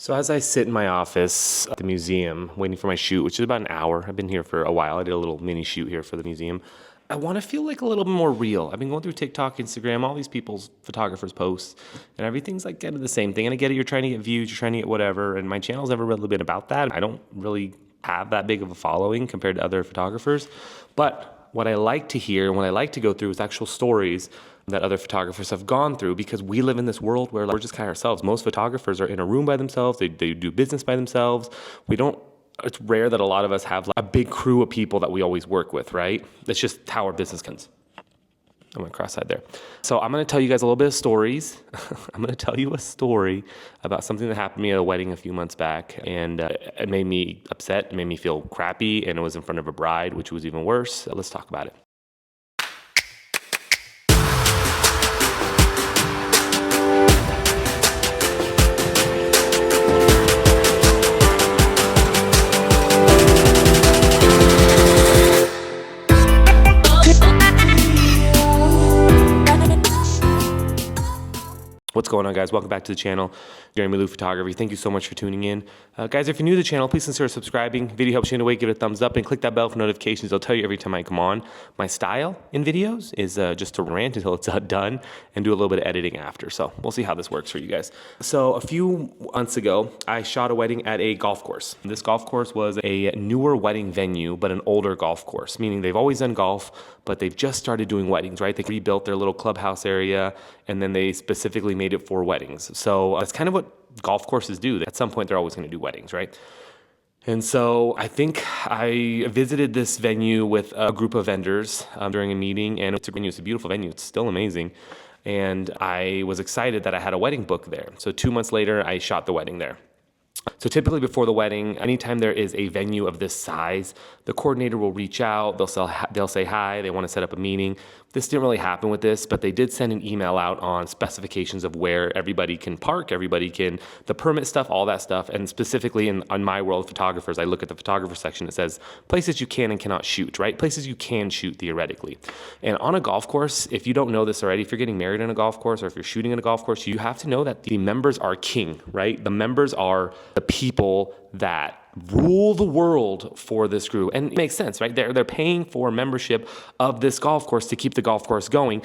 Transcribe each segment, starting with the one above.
So as I sit in my office at the museum waiting for my shoot, which is about an hour, I've been here for a while. I did a little mini shoot here for the museum. I want to feel like a little bit more real. I've been going through TikTok, Instagram, all these people's photographers' posts, and everything's like kind of the same thing. And I get it, you're trying to get views, you're trying to get whatever, and my channel's never really been about that. I don't really have that big of a following compared to other photographers. But what I like to hear and what I like to go through is actual stories that other photographers have gone through, because we live in this world where we're just kind of ourselves. Most photographers are in a room by themselves. They do business by themselves. It's rare that a lot of us have like a big crew of people that we always work with, right? That's just how our business comes. I went cross-eyed there. So I'm going to tell you guys a little bit of stories. I'm going to tell you a story about something that happened to me at a wedding a few months back. And it made me upset. It made me feel crappy. And it was in front of a bride, which was even worse. Let's talk about it. What's going on, guys? Welcome back to the channel, Jeremy Lou Photography. Thank you so much for tuning in. Guys, if you're new to the channel, please consider subscribing. Video helps you in a way, give it a thumbs up and click that bell for notifications. I'll tell you every time I come on. My style in videos is just to rant until it's done and do a little bit of editing after. So we'll see how this works for you guys. So a few months ago, I shot a wedding at a golf course. This golf course was a newer wedding venue, but an older golf course, meaning they've always done golf, but they've just started doing weddings, right? They rebuilt their little clubhouse area, and then they specifically made it for weddings. So that's kind of what golf courses do. At some point, they're always going to do weddings, right? And so I think I visited this venue with a group of vendors during a meeting, and it's a beautiful venue. It's still amazing. And I was excited that I had a wedding book there. So 2 months later, I shot the wedding there. So typically before the wedding, anytime there is a venue of this size, the coordinator will reach out, they'll say hi, they want to set up a meeting. This didn't really happen with this, but they did send an email out on specifications of where everybody can park, the permit stuff, all that stuff. And specifically on my world of photographers, I look at the photographer section, it says places you can and cannot shoot, right? Places you can shoot theoretically. And on a golf course, if you don't know this already, if you're getting married on a golf course or if you're shooting in a golf course, you have to know that the members are king, right? The members are the people that rule the world for this group. And it makes sense, right? They're paying for membership of this golf course to keep the golf course going.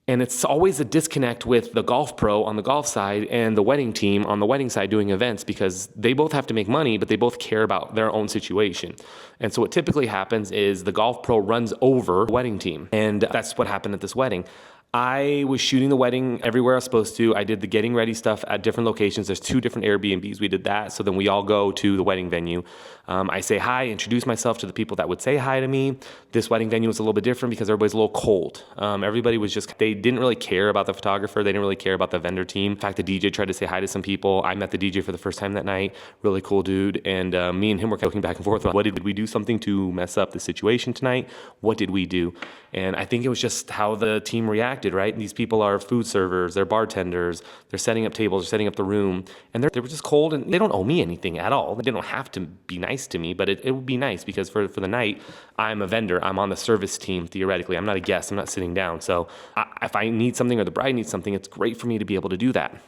And it's always a disconnect with the golf pro on the golf side and the wedding team on the wedding side doing events, because they both have to make money, but they both care about their own situation. And so what typically happens is the golf pro runs over the wedding team. And that's what happened at this wedding. I was shooting the wedding everywhere I was supposed to. I did the getting ready stuff at different locations. There's 2 different Airbnbs. We did that. So then we all go to the wedding venue. I say hi, introduce myself to the people that would say hi to me. This wedding venue was a little bit different because everybody's a little cold. Everybody was they didn't really care about the photographer. They didn't really care about the vendor team. In fact, the DJ tried to say hi to some people. I met the DJ for the first time that night. Really cool dude. And me and him were looking back and forth. Did we do something to mess up the situation tonight? What did we do? And I think it was just how the team reacted, right? These people are food servers, they're bartenders, they're setting up tables, they're setting up the room, and they were just cold, and they don't owe me anything at all. They don't have to be nice to me, but it would be nice because for the night, I'm a vendor, I'm on the service team, theoretically. I'm not a guest, I'm not sitting down. So if I need something or the bride needs something, it's great for me to be able to do that.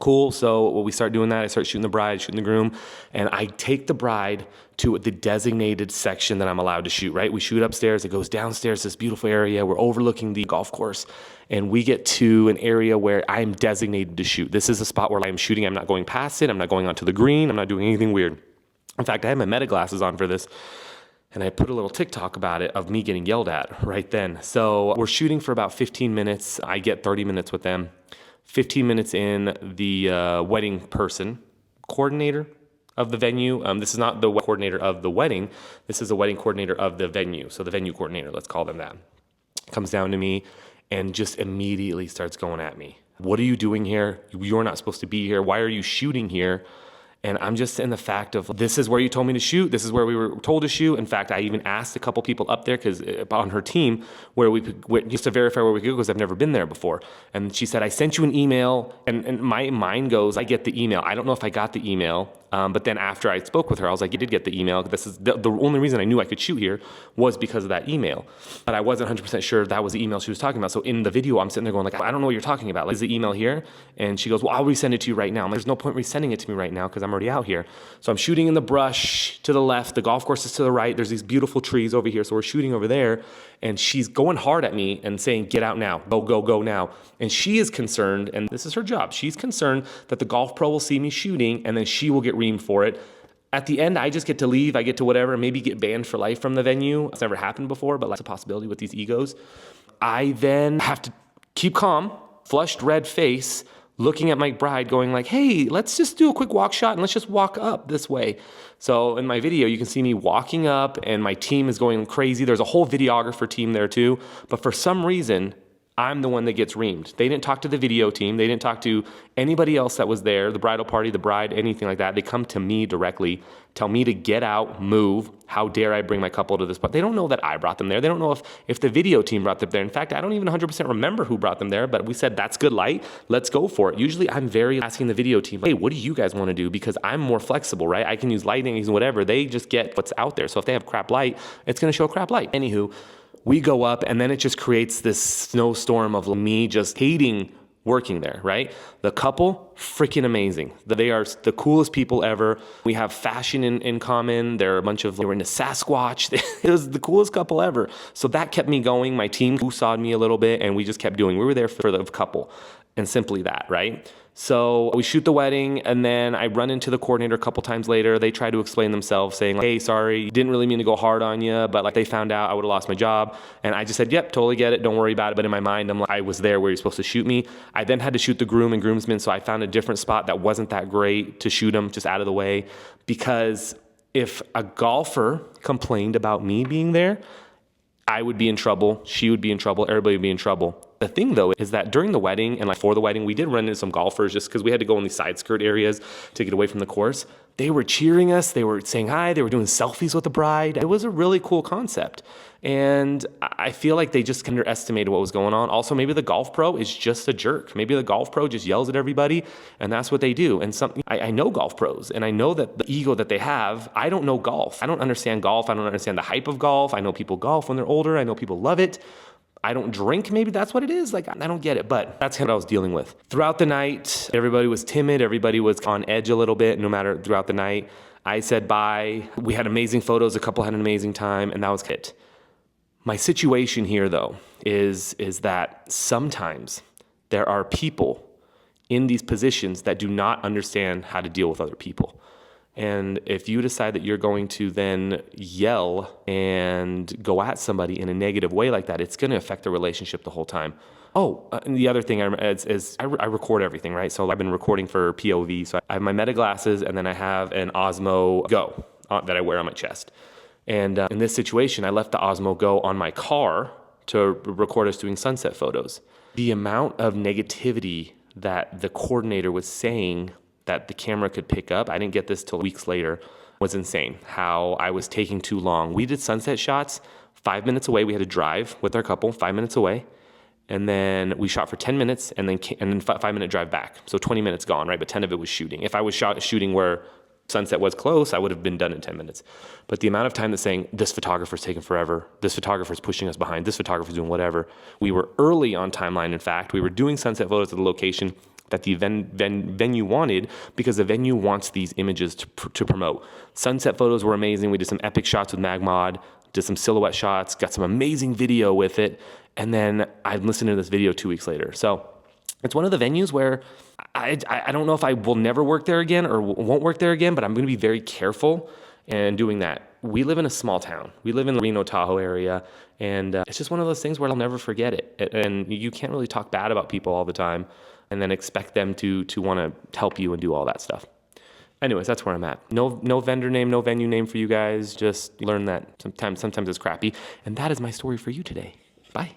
Cool. So when we start doing that, I start shooting the bride, shooting the groom, and I take the bride to the designated section that I'm allowed to shoot, right? We shoot upstairs. It goes downstairs, this beautiful area. We're overlooking the golf course, and we get to an area where I'm designated to shoot. This is a spot where I'm shooting. I'm not going past it. I'm not going onto the green. I'm not doing anything weird. In fact, I had my meta glasses on for this, and I put a little TikTok about it of me getting yelled at right then. So we're shooting for about 15 minutes. I get 30 minutes with them. 15 minutes in, the wedding person, coordinator of the venue. This is not the coordinator of the wedding. This is the wedding coordinator of the venue. So the venue coordinator, let's call them that, comes down to me and just immediately starts going at me. What are you doing here? You're not supposed to be here. Why are you shooting here? And I'm just in the fact of, this is where you told me to shoot. This is where we were told to shoot. In fact, I even asked a couple people up there because on her team where we could, just to verify where we could go, because I've never been there before. And she said, I sent you an email. And my mind goes, I get the email. I don't know if I got the email. But then after I spoke with her, I was like, you did get the email. This is the only reason I knew I could shoot here was because of that email. But I wasn't 100% sure that was the email she was talking about. So in the video, I'm sitting there going like, I don't know what you're talking about. Like, is the email here? And she goes, well, I'll resend it to you right now. I'm like, there's no point resending it to me right now because I'm already out here. So I'm shooting in the brush to the left. The golf course is to the right. There's these beautiful trees over here. So we're shooting over there. And she's going hard at me and saying, get out now. Go, go, go now. And she is concerned, and this is her job. She's concerned that the golf pro will see me shooting and then she will get reamed for it. At the end, I just get to leave. I get to whatever, maybe get banned for life from the venue. It's never happened before, but that's a possibility with these egos. I then have to keep calm, flushed red face, looking at Mike Bride going like, hey, let's just do a quick walk shot and let's just walk up this way. So in my video, you can see me walking up and my team is going crazy. There's a whole videographer team there too. But for some reason, I'm the one that gets reamed. They didn't talk to the video team. They didn't talk to anybody else that was there, the bridal party, the bride, anything like that. They come to me directly, tell me to get out, move. How dare I bring my couple to this? But they don't know that I brought them there. They don't know if the video team brought them there. In fact, I don't even 100% remember who brought them there, but we said, that's good light. Let's go for it. Usually I'm very asking the video team, hey, what do you guys want to do? Because I'm more flexible, right? I can use lighting, use whatever. They just get what's out there. So if they have crap light, it's going to show crap light. Anywho, we go up and then it just creates this snowstorm of me just hating working there, right? The couple, freaking amazing. They are the coolest people ever. We have fashion in common. They were into Sasquatch. It was the coolest couple ever. So that kept me going. My team woosawed me a little bit and we just kept doing. We were there for the couple and simply that, right? So we shoot the wedding and then I run into the coordinator a couple times later. They try to explain themselves saying, like, hey, sorry, didn't really mean to go hard on you, but like they found out I would have lost my job. And I just said, yep, totally get it. Don't worry about it. But in my mind, I'm like, I was there where you're supposed to shoot me. I then had to shoot the groom and groomsmen. So I found a different spot that wasn't that great to shoot them just out of the way, because if a golfer complained about me being there, I would be in trouble. She would be in trouble. Everybody would be in trouble. The thing though is that during the wedding and like for the wedding, we did run into some golfers just because we had to go in these side skirt areas to get away from the course. They were cheering us. They were saying hi. They were doing selfies with the bride. It was a really cool concept. And I feel like they just underestimated what was going on. Also, maybe the golf pro is just a jerk. Maybe the golf pro just yells at everybody and that's what they do. And I know golf pros and I know that the ego that they have, I don't know golf. I don't understand golf. I don't understand the hype of golf. I know people golf when they're older. I know people love it. I don't drink, maybe that's what it is. Like, I don't get it, but that's what I was dealing with. Throughout the night, everybody was timid. Everybody was on edge a little bit, no matter throughout the night. I said bye. We had amazing photos. A couple had an amazing time, and that was it. My situation here, though, is that sometimes there are people in these positions that do not understand how to deal with other people. And if you decide that you're going to then yell and go at somebody in a negative way like that, it's going to affect the relationship the whole time. Oh, and the other thing is I record everything, right? So I've been recording for POV. So I have my Meta glasses and then I have an Osmo Go that I wear on my chest. And in this situation, I left the Osmo Go on my car to record us doing sunset photos. The amount of negativity that the coordinator was saying that the camera could pick up, I didn't get this till weeks later, was insane. How I was taking too long. We did sunset shots 5 minutes away. We had to drive with our couple 5 minutes away. And then we shot for 10 minutes and then 5-minute drive back. So 20 minutes gone, right? But 10 of it was shooting. If I was shooting where sunset was close, I would have been done in 10 minutes. But the amount of time that's saying, this photographer's taking forever, this photographer's pushing us behind, this photographer's doing whatever. We were early on timeline, in fact. We were doing sunset photos at the location that the venue wanted because the venue wants these images to promote. Sunset photos were amazing. We did some epic shots with Magmod, did some silhouette shots, got some amazing video with it. And then I listened to this video 2 weeks later. So it's one of the venues where I don't know if I will never work there again or won't work there again, but I'm going to be very careful in doing that. We live in a small town. We live in the Reno, Tahoe area. And it's just one of those things where I'll never forget it. And you can't really talk bad about people all the time and then expect them to want to help you and do all that stuff. Anyways, that's where I'm at. No vendor name, no venue name for you guys. Just learn that sometimes it's crappy. And that is my story for you today. Bye.